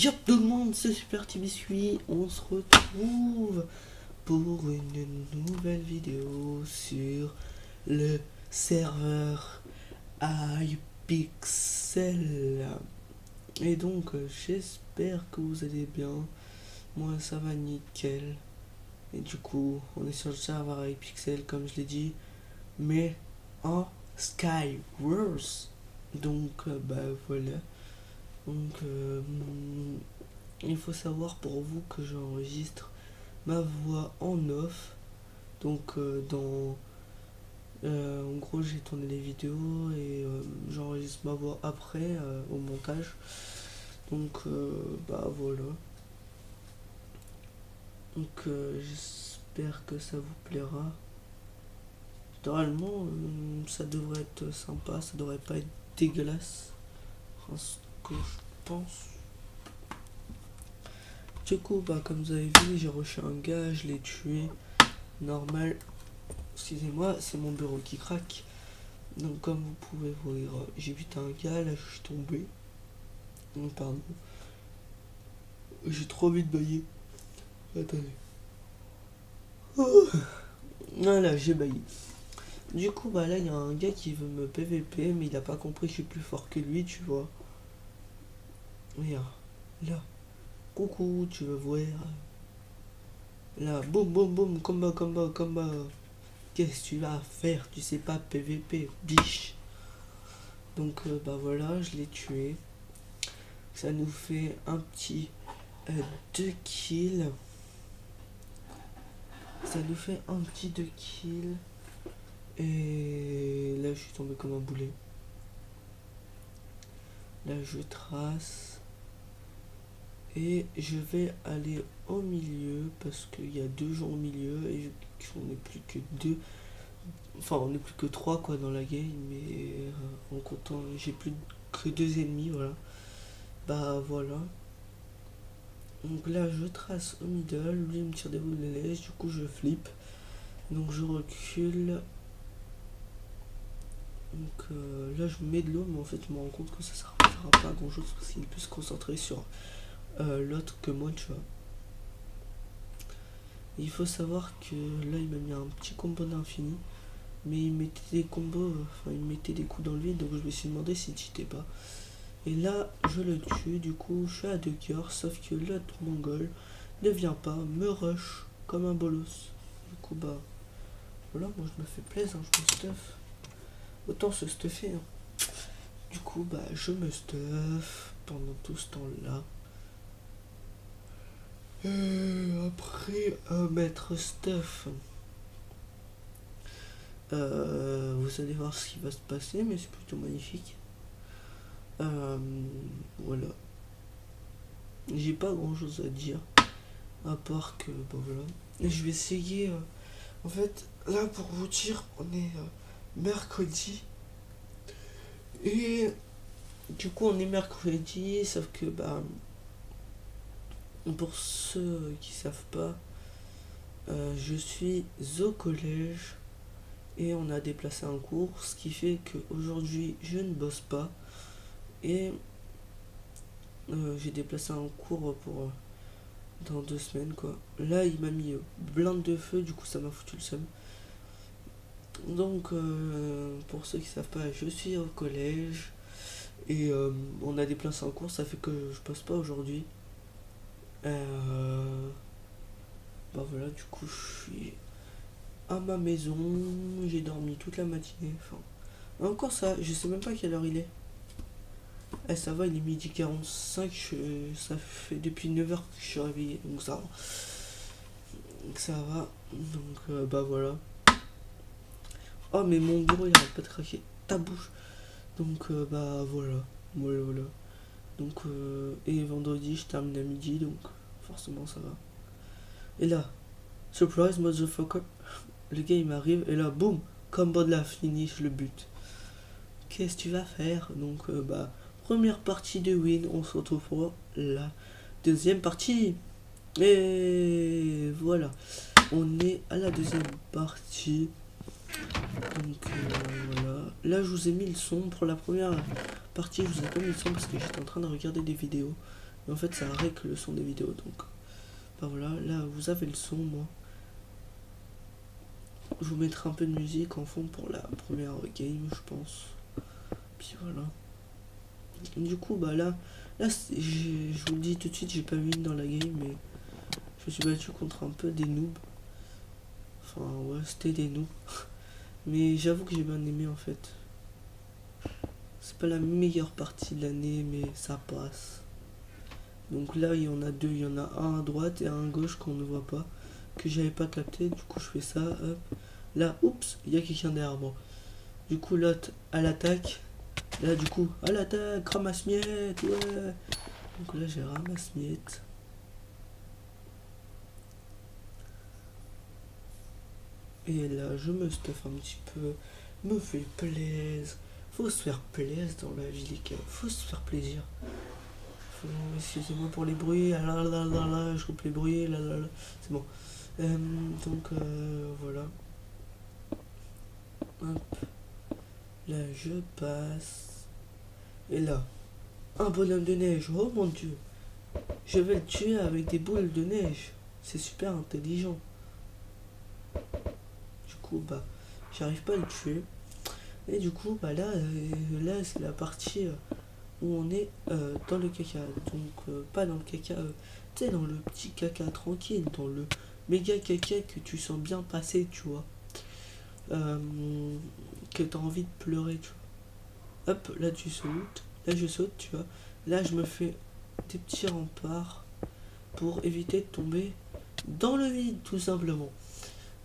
Yop tout le monde, c'est Super Petit Biscuit. On se retrouve pour une nouvelle vidéo sur le serveur iPixel. Et donc j'espère que vous allez bien. Moi ça va nickel. Et du coup on est sur le serveur iPixel comme je l'ai dit, mais en Skywars. Donc bah voilà. Donc il faut savoir pour vous que j'enregistre ma voix en off. Donc en gros j'ai tourné les vidéos et j'enregistre ma voix après au montage. Donc bah voilà. Donc j'espère que ça vous plaira. Normalement ça devrait être sympa, ça devrait pas être dégueulasse. Enfin, ce que je pense. Du coup, bah, comme vous avez vu, j'ai rushé un gars, je l'ai tué. Normal. Excusez-moi, c'est mon bureau qui craque. Donc, comme vous pouvez voir, j'ai buté un gars, là je suis tombé. Pardon. J'ai trop envie de bailler. Attendez. Oh. Voilà, j'ai baillé. Du coup, bah là, il y a un gars qui veut me PVP, mais il a pas compris que je suis plus fort que lui, tu vois. Regarde, là. Coucou, tu veux voir? Là, boum, boum, boum, combat, combat, combat. Qu'est-ce que tu vas faire? Tu sais pas PVP, biche. Donc, bah voilà, je l'ai tué. Ça nous fait un petit 2 kills. Ça nous fait un petit 2 kills. Et là, je suis tombé comme un boulet. Là, je trace. Et je vais aller au milieu parce qu'il y a 2 gens au milieu et on n'est plus que 2. Enfin, on n'est plus que 3 quoi dans la game, mais en comptant, j'ai plus que 2 ennemis, voilà. Bah voilà. Donc là, je trace au middle, lui il me tire des boules de neige, du coup je flippe. Donc je recule. Donc là, je mets de l'eau, mais en fait, je me rends compte que ça ne servira pas à grand chose parce qu'il peut se concentrer sur l'autre que moi, tu vois. Il faut savoir que là, il m'a mis un petit combo d'infini. Mais il mettait des combos, enfin il mettait des coups dans le vide, donc je me suis demandé s'il cheatait pas. Et là, je le tue, du coup, je suis à 2 cœurs, sauf que l'autre mongol ne vient pas, me rush comme un bolos. Du coup, bah, voilà, moi je me fais plaisir, je me stuff. Autant se stuffer, hein. Du coup, bah, je me stuff pendant tout ce temps-là. Après m'être stuff, vous allez voir ce qui va se passer, mais c'est plutôt magnifique. Voilà. J'ai pas grand chose à dire. À part que, bah voilà. Et je vais essayer. En fait, là pour vous dire, on est mercredi. Et du coup, on est mercredi, sauf que, bah. Pour ceux qui savent pas, je suis au collège. Et on a déplacé un cours, ce qui fait qu'aujourd'hui, je ne bosse pas. Et j'ai déplacé un cours pour dans 2 semaines quoi. Là il m'a mis blinde de feu, du coup ça m'a foutu le seum. Donc pour ceux qui savent pas, je suis au collège et on a déplacé un cours, ça fait que je passe pas aujourd'hui. Bah voilà, du coup je suis à ma maison, j'ai dormi toute la matinée. Enfin encore ça, je sais même pas quelle heure il est. Eh, ça va, il est midi 45, ça fait depuis 9h que je suis réveillé, donc ça va. Ça va, donc bah voilà. Oh, mais mon bureau il arrête pas de craquer, ta bouche. Donc bah voilà, voilà. Donc, et vendredi je termine à midi, donc forcément ça va. Et là, surprise motherfucker, le gars il m'arrive, et là, boum, combo de la finish, le but. Qu'est-ce que tu vas faire? Donc bah, première partie de win, on se retrouve pour la deuxième partie. Et voilà, on est à la deuxième partie. Donc voilà. Là je vous ai mis le son. Pour la première partie je vous ai pas mis le son parce que j'étais en train de regarder des vidéos. Mais en fait, ça règle le son des vidéos. Donc, bah voilà, là, vous avez le son, moi. Je vous mettrai un peu de musique en fond pour la première game, je pense. Puis voilà. Du coup, bah là je vous le dis tout de suite, j'ai pas win dans la game, mais je me suis battu contre un peu des noobs. Enfin, ouais, c'était des noobs. Mais j'avoue que j'ai bien aimé en fait. C'est pas la meilleure partie de l'année, mais ça passe. Donc là, il y en a deux. Il y en a un à droite et un à gauche qu'on ne voit pas, que j'avais pas capté. Du coup, je fais ça, hop. Là, oups, il y a quelqu'un derrière moi. Du coup, là, à l'attaque. Là, du coup, à l'attaque, ramasse-miettes, ouais. Donc là, j'ai ramasse-miettes. Et là, je me stuff un petit peu. Me fait plaisir. Faut se faire plaisir dans la vie, les gars. Faut se faire plaisir. Excusez-moi pour les bruits. Ah là là là là, je coupe les bruits. Là là là. C'est bon. Donc, voilà. Hop. Là, je passe. Et là, un bonhomme de neige. Oh mon dieu. Je vais le tuer avec des boules de neige. C'est super intelligent. Du coup, bah, j'arrive pas à le tuer. Et du coup, bah là c'est la partie où on est dans le caca. Donc, pas dans le caca, tu sais, dans le petit caca tranquille, dans le méga caca que tu sens bien passer, tu vois. Que t'as envie de pleurer, tu vois. Hop, là tu sautes, là je saute, tu vois. Là je me fais des petits remparts pour éviter de tomber dans le vide, tout simplement.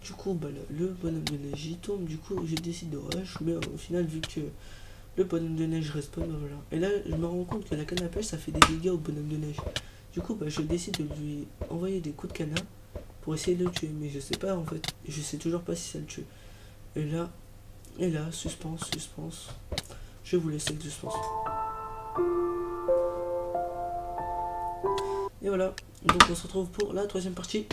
Du coup, bah, le bonhomme de neige il tombe, du coup je décide de rush, mais au final, vu que le bonhomme de neige respawn, bah voilà. Et là, je me rends compte que la canne à pêche, ça fait des dégâts au bonhomme de neige. Du coup, bah, je décide de lui envoyer des coups de canard pour essayer de le tuer, mais je sais pas en fait, je sais toujours pas si ça le tue. Et là, suspense, je vous laisse avec le suspense. Et voilà, donc on se retrouve pour la troisième partie.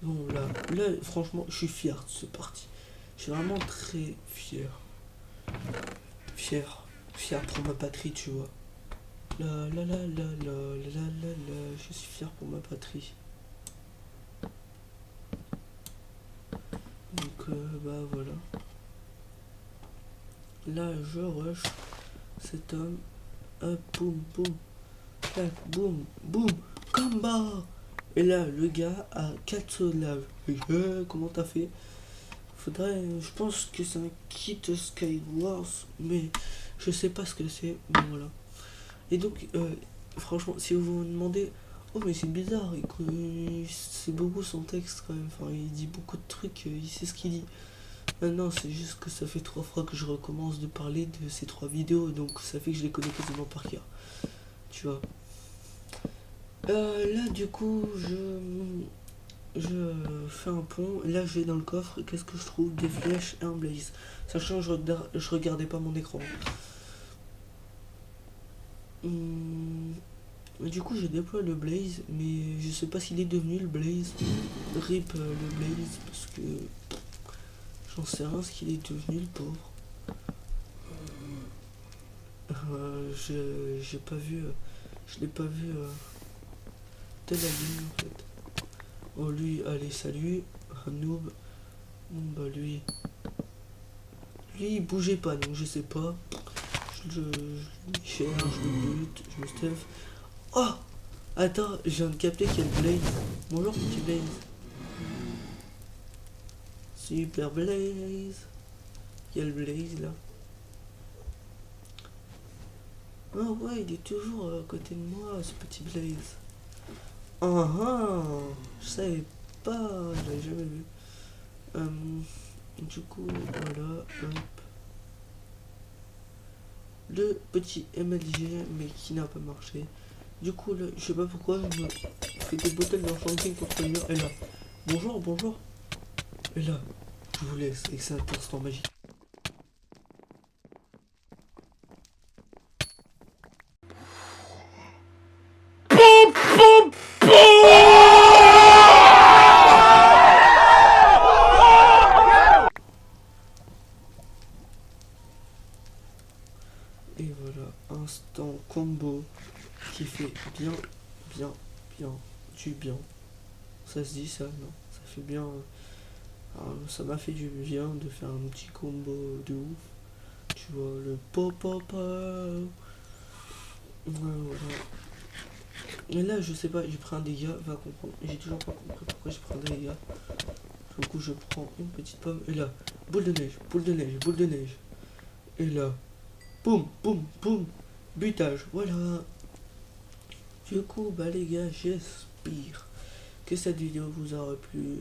Bon là, franchement, je suis fier de ce parti. Je suis vraiment très fier. Fier pour ma patrie, tu vois. La la la la la la la la, je suis fier pour ma patrie. Donc bah voilà. Là je rush cet homme. Hop, boum, boum, clac, boum, boum, combat. Et là le gars a 4 sauts de lave. Comment t'as fait? Faudrait, je pense que c'est un kit Skywars, mais je sais pas ce que c'est, mais voilà. Et donc, franchement, si vous vous demandez, oh mais c'est bizarre, c'est beaucoup son texte quand même, enfin il dit beaucoup de trucs, il sait ce qu'il dit. Non, c'est juste que ça fait 3 fois que je recommence de parler de ces 3 vidéos, donc ça fait que je les connais quasiment par cœur, tu vois. Là du coup, je fais un pont, là je vais dans le coffre, et qu'est-ce que je trouve? Des flèches et un blaze. Sachant que je regardais pas mon écran. Du coup je déploie le blaze, mais je sais pas s'il est devenu le blaze. Rip le blaze, parce que j'en sais rien ce qu'il est devenu le pauvre. J'ai pas vu, je l'ai pas vu de la ligne en fait. Oh lui, allez salut, un noob. Bon bah lui il bougeait pas, donc je sais pas. Je cherche, je le bute, je me stuff. Oh, attends, je viens de capter qu'il y a le blaze. Bonjour petit blaze. Super blaze. Il y a le blaze là. Oh ouais, il est toujours à côté de moi, ce petit blaze. Ah ah, je savais pas, je l'avais jamais vu. Du coup, voilà, hop. Le petit MLG, mais qui n'a pas marché. Du coup, là, je sais pas pourquoi, je me fais des bouteilles d'enchanting contre le mur. Et là, bonjour, bonjour. Et là, je vous laisse avec cet instant magique. Et voilà, en combo qui fait bien du bien. Ça se dit ça, non? Ça fait bien. Ça m'a fait du bien de faire un petit combo de ouf. Tu vois, le pop. Voilà. Et là, je sais pas, j'ai pris un dégât, va comprendre. J'ai toujours pas compris pourquoi j'ai pris un dégât. Du coup, je prends une petite pomme. Et là, boule de neige, boule de neige, boule de neige. Et là, boum, butage, voilà. Du coup, bah les gars, j'espère que cette vidéo vous aura plu.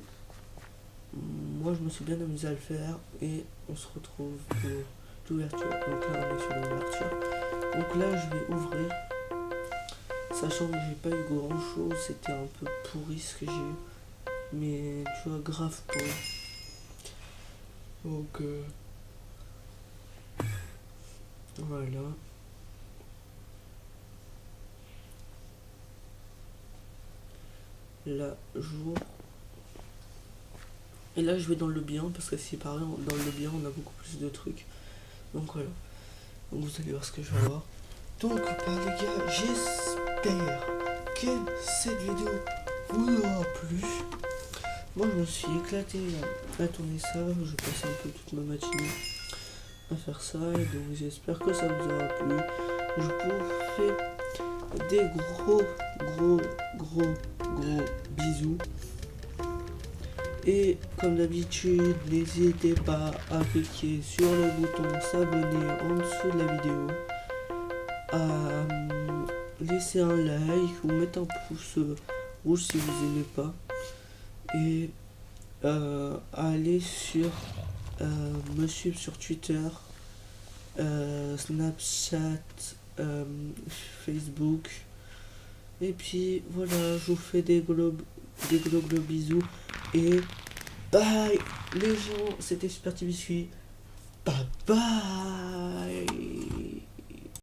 Moi, je me suis bien amusé à le faire. Et on se retrouve pour l'ouverture. Donc là, on est sur l'ouverture. Donc là, je vais ouvrir. Sachant que j'ai pas eu grand chose, c'était un peu pourri ce que j'ai eu. Mais tu vois, grave pourri. Donc voilà. Là, jour. Et là, je vais dans le lobby 1 parce que c'est pareil, dans le lobby 1, on a beaucoup plus de trucs. Donc voilà. Donc vous allez voir ce que je vais avoir. Donc, bah les gars, j'espère que cette vidéo vous aura plu. Moi, je me suis éclaté à tourner ça. Je passe un peu toute ma matinée à faire ça. Et donc, j'espère que ça vous aura plu. Je vous fais des gros bisous. Et comme d'habitude, n'hésitez pas à cliquer sur le bouton s'abonner en dessous de la vidéo, à laisser un like ou mettre un pouce rouge si vous n'aimez pas, et à aller sur me suivre sur Twitter, Snapchat, Facebook. Et puis voilà, je vous fais des gros bisous. Et bye les gens, c'était Super Petit Biscuit. Bye bye.